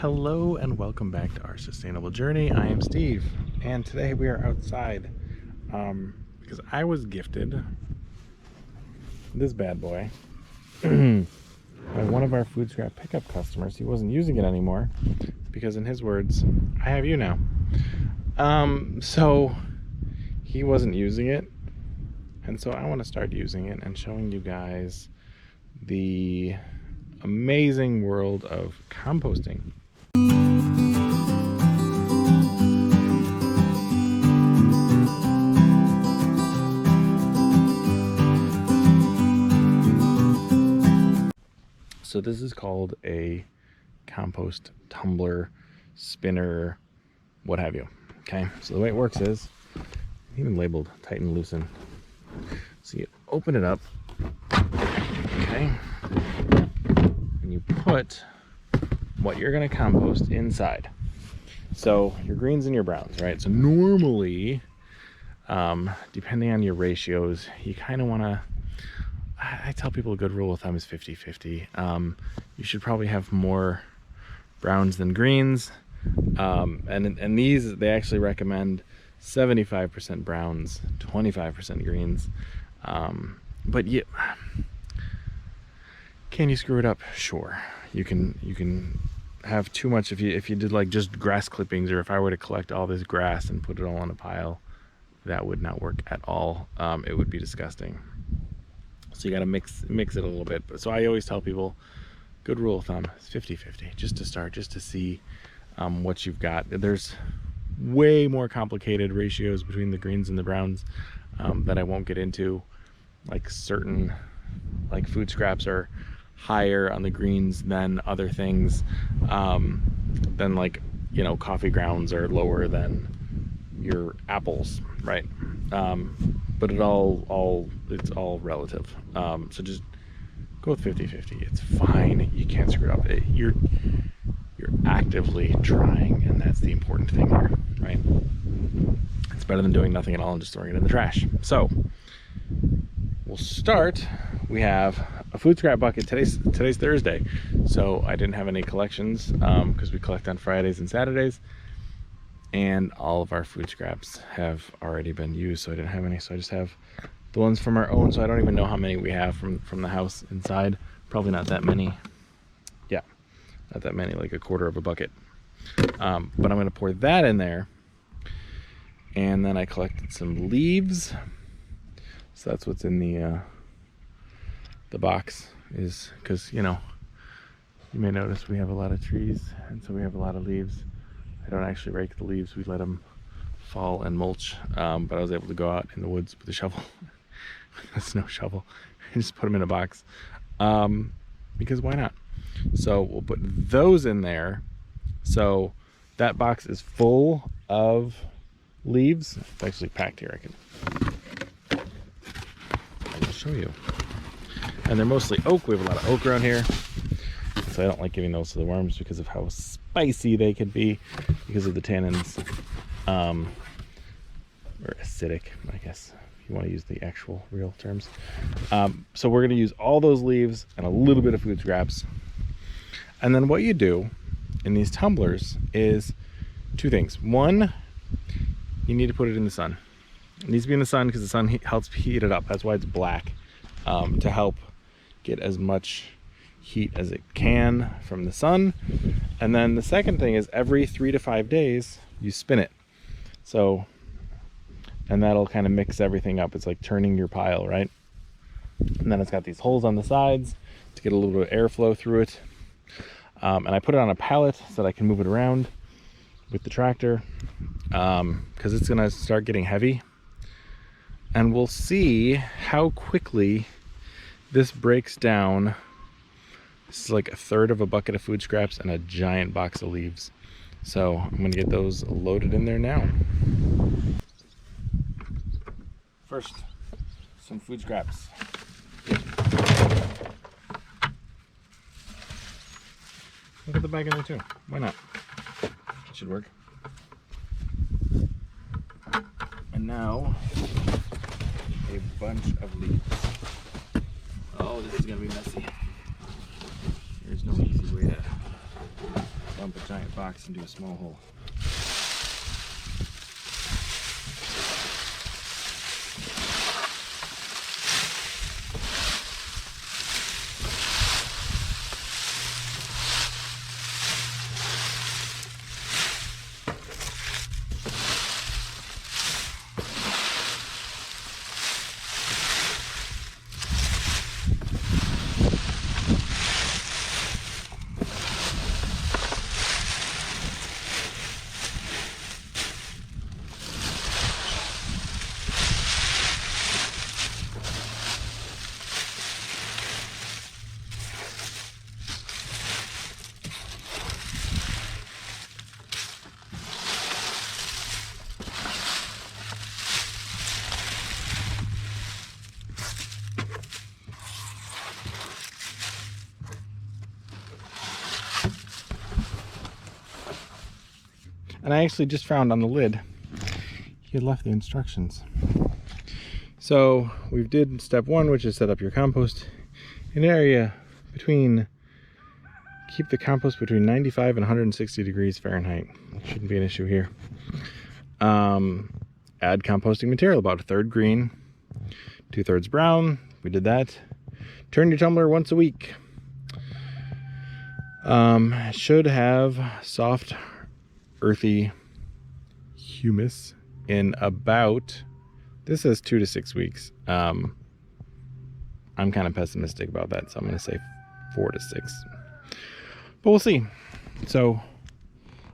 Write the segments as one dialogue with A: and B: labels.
A: Hello and welcome back to our sustainable journey. I am Steve, and today we are outside because I was gifted this bad boy by one of our food scrap pickup customers. He wasn't using it anymore because, in his words, I have you now. So he wasn't using it, and so I want to start using it and showing you guys the amazing world of composting. So this is called a compost tumbler, spinner, what have you. Okay, so the way it works is, even labeled tight and loosen. So you open it up, okay, and you put what you're gonna compost inside. So your greens and your browns, right? So normally, depending on your ratios, you kind of wanna, I tell people a good rule of thumb is 50-50. You should probably have more browns than greens. And these, they actually recommend 75% browns, 25% greens. But yeah, can you screw it up? Sure. You can have too much if you did like just grass clippings, or if I were to collect all this grass and put it all in a pile, that would not work at all. It would be disgusting. So you got to mix it a little bit. So I always tell people, good rule of thumb is 50-50, just to start, just to see what you've got. There's way more complicated ratios between the greens and the browns that I won't get into. Like certain, like food scraps are higher on the greens than other things. Then like, you know, coffee grounds are lower than your apples, right? But it's all relative. So just go with 50-50. It's fine. You can't screw it up. You're actively trying, and that's the important thing here, right? It's better than doing nothing at all and just throwing it in the trash. So we'll start. We have a food scrap bucket. Today's Thursday, so I didn't have any collections because we collect on Fridays and Saturdays. And all of our food scraps have already been used, so I didn't have any. So I just have the ones from our own. So I don't even know how many we have from the house inside. Probably not that many. Yeah, not that many, like a quarter of a bucket. But I'm gonna pour that in there. And then I collected some leaves. So that's what's in the box, is because, you know, you may notice we have a lot of trees, and so we have a lot of leaves. I don't actually rake the leaves, we let them fall and mulch, but I was able to go out in the woods with a shovel, a snow shovel, and just put them in a box, because why not? So we'll put those in there. So that box is full of leaves. It's actually packed here. I'll show you. And they're mostly oak. We have a lot of oak around here. So I don't like giving those to the worms because of how spicy they can be, because of the tannins, or acidic, I guess, if you want to use the actual real terms. So we're going to use all those leaves and a little bit of food scraps. And then what you do in these tumblers is two things. One, you need to put it in the sun. It needs to be in the sun because the sun helps heat it up. That's why it's black, to help get as much heat as it can from the sun. And then the second thing is every 3 to 5 days you spin it. So, and that'll kind of mix everything up. It's like turning your pile, right? And then it's got these holes on the sides to get a little bit of airflow through it. And I put it on a pallet so that I can move it around with the tractor, because it's gonna start getting heavy. And we'll see how quickly this breaks down. This is like a third of a bucket of food scraps and a giant box of leaves. So I'm gonna get those loaded in there now. First, some food scraps. Look at the bag in there too. Why not? It should work. And now, a bunch of leaves. Oh, this is gonna be messy. There's no easy way to dump a giant box into a small hole. And I actually just found on the lid, he had left the instructions. So we did step 1, which is set up your compost in an area between, keep the compost between 95 and 160 degrees Fahrenheit. That shouldn't be an issue here. Add composting material, about 1/3 green, 2/3 brown. We did that. Turn your tumbler once a week. Should have soft, earthy humus in about, this says 2 to 6 weeks. I'm kind of pessimistic about that, so I'm going to say 4 to 6, but we'll see. So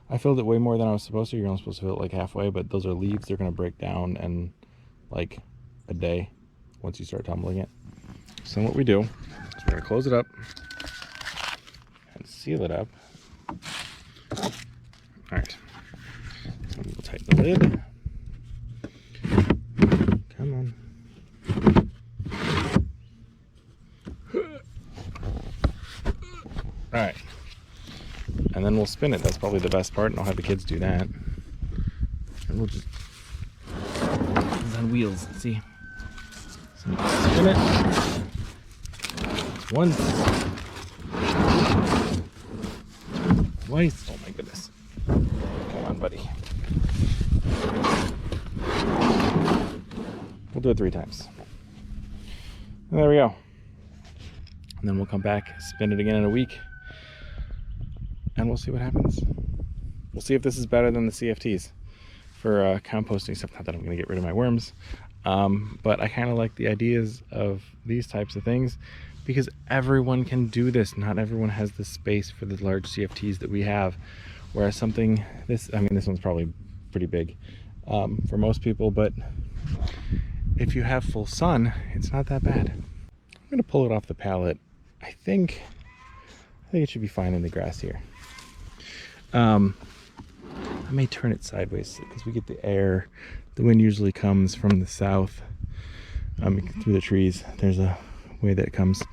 A: I filled it way more than I was supposed to. You're only supposed to fill it like halfway, but those are leaves. They're going to break down in like a day once you start tumbling it. So what we do is we're going to close it up and seal it up. All right, so we'll tighten the lid. Come on. All right, and then we'll spin it. That's probably the best part, and I'll have the kids do that. And we'll just, it's on wheels, see? So spin it once, twice. Oh my goodness. Come on, buddy. We'll do it 3 times. And there we go. And then we'll come back, spin it again in a week, and we'll see what happens. We'll see if this is better than the CFTs for composting stuff. Not that I'm going to get rid of my worms, but I kind of like the ideas of these types of things because everyone can do this. Not everyone has the space for the large CFTs that we have. Whereas something, this one's probably pretty big for most people, but if you have full sun, it's not that bad. I'm gonna pull it off the pallet. I think it should be fine in the grass here. I may turn it sideways because we get the air. The wind usually comes from the south through the trees. There's a way that it comes.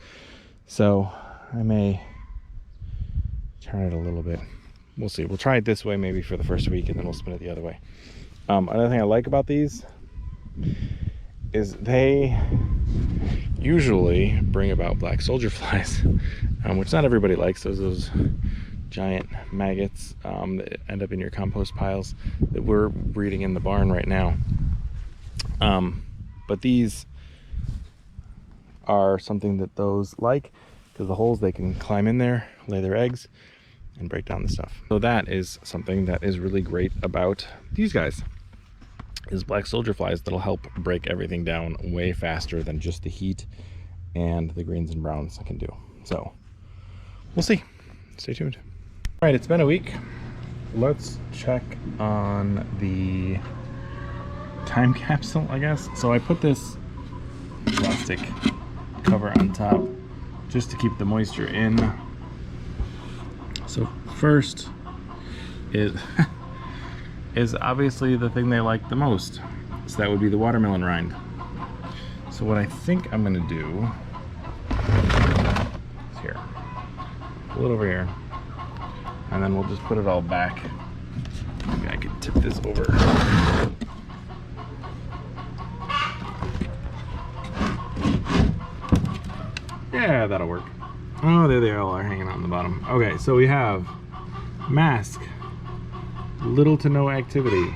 A: So I may turn it a little bit. We'll see. We'll try it this way maybe for the first week, and then we'll spin it the other way. Another thing I like about these is they usually bring about black soldier flies, which not everybody likes. Those giant maggots that end up in your compost piles that we're breeding in the barn right now. But these are something that those like, because the holes, they can climb in there, lay their eggs, and break down the stuff. So that is something that is really great about these guys, is black soldier flies that'll help break everything down way faster than just the heat and the greens and browns can do. So we'll see. Stay tuned. All right, it's been a week. Let's check on the time capsule, I guess. So I put this plastic cover on top just to keep the moisture in. So first is obviously the thing they like the most. So that would be the watermelon rind. So what I think I'm gonna do is here, pull it over here, and then we'll just put it all back. Maybe I could tip this over. Yeah, that'll work. Oh, there they all are hanging out on the bottom. Okay, so we have Mask. Little to no activity.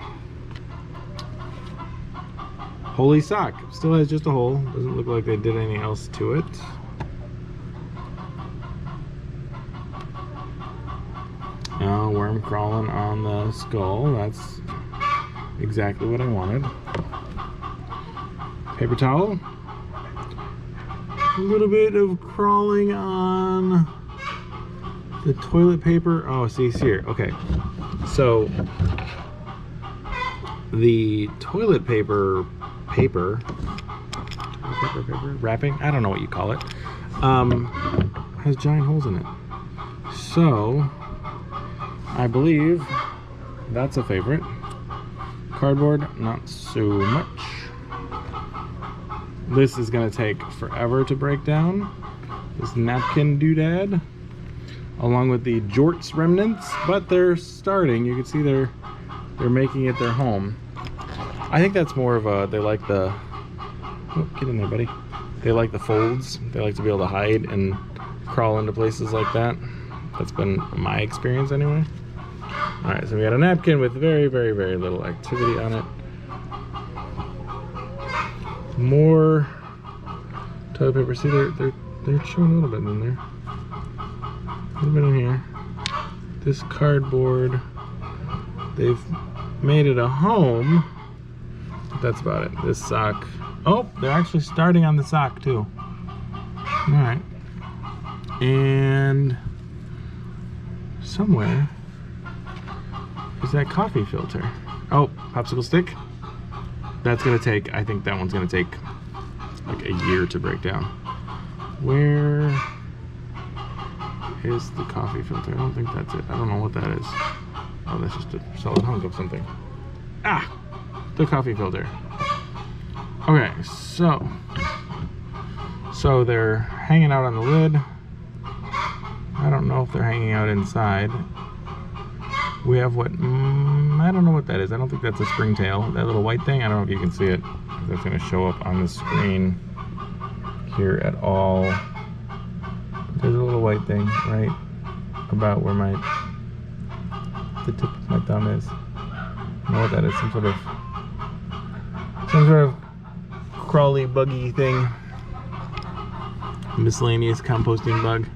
A: Holy sock. Still has just a hole. Doesn't look like they did anything else to it. Worm crawling on the skull. That's exactly what I wanted. Paper towel. A little bit of crawling on the toilet paper. Oh, see, it's here. Okay. So the toilet paper wrapping, I don't know what you call it, has giant holes in it. So I believe that's a favorite. Cardboard, not so much. This is gonna take forever to break down. This napkin doodad, along with the jorts remnants, but they're starting. You can see they're making it their home. I think that's more of a, they like the, oh, get in there, buddy. They like the folds. They like to be able to hide and crawl into places like that. That's been my experience anyway. All right, so we got a napkin with very, very, very little activity on it. More toilet paper. See, they're showing a little bit in there. A little bit in here. This cardboard, they've made it a home. That's about it. This sock. Oh, they're actually starting on the sock too. All right. And somewhere is that coffee filter. Oh, popsicle stick. That's gonna take, I think that one's gonna take like a year to break down. Where is the coffee filter? I don't think that's it. I don't know what that is. Oh, that's just a solid hunk of something. Ah, the coffee filter. Okay, so they're hanging out on the lid. I don't know if they're hanging out inside. We have what, I don't know what that is. I don't think that's a springtail. That little white thing, I don't know if you can see it. That's gonna show up on the screen here at all. There's a little white thing right about where the tip of my thumb is. I don't know what that is, some sort of crawly, buggy thing. Miscellaneous composting bug.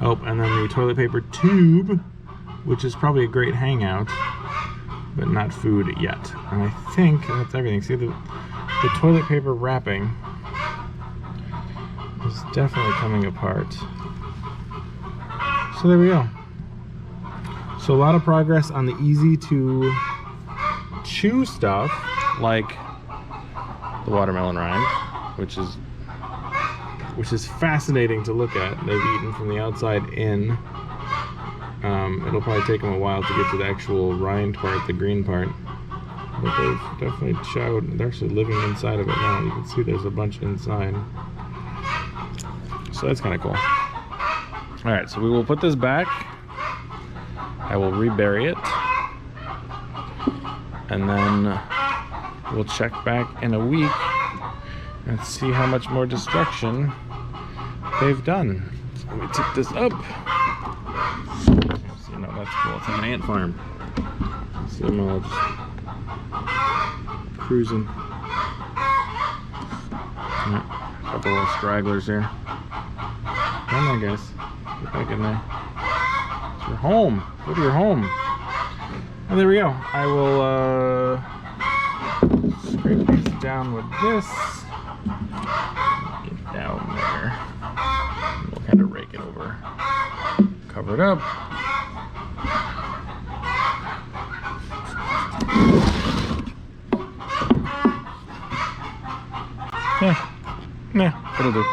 A: Oh, and then the toilet paper tube, which is probably a great hangout, but not food yet. And I think that's everything. See, the toilet paper wrapping is definitely coming apart. So there we go. So a lot of progress on the easy to chew stuff, like the watermelon rind, which is fascinating to look at. They've eaten from the outside in. It'll probably take them a while to get to the actual rind part, the green part. But they've definitely chowed. They're actually living inside of it now. You can see there's a bunch inside. So that's kind of cool. All right, so we will put this back. I will rebury it. And then we'll check back in a week and see how much more destruction they've done. So let me tip this up. So, no, that's cool. It's like an ant farm. See them all just cruising. Yeah, a couple of stragglers there. Come on, guys. Get back in there. It's your home. Go to your home. And there we go. I will scrape these down with this. Get down there. And we'll kind of rake it over. Cover it up. Yeah, it'll do.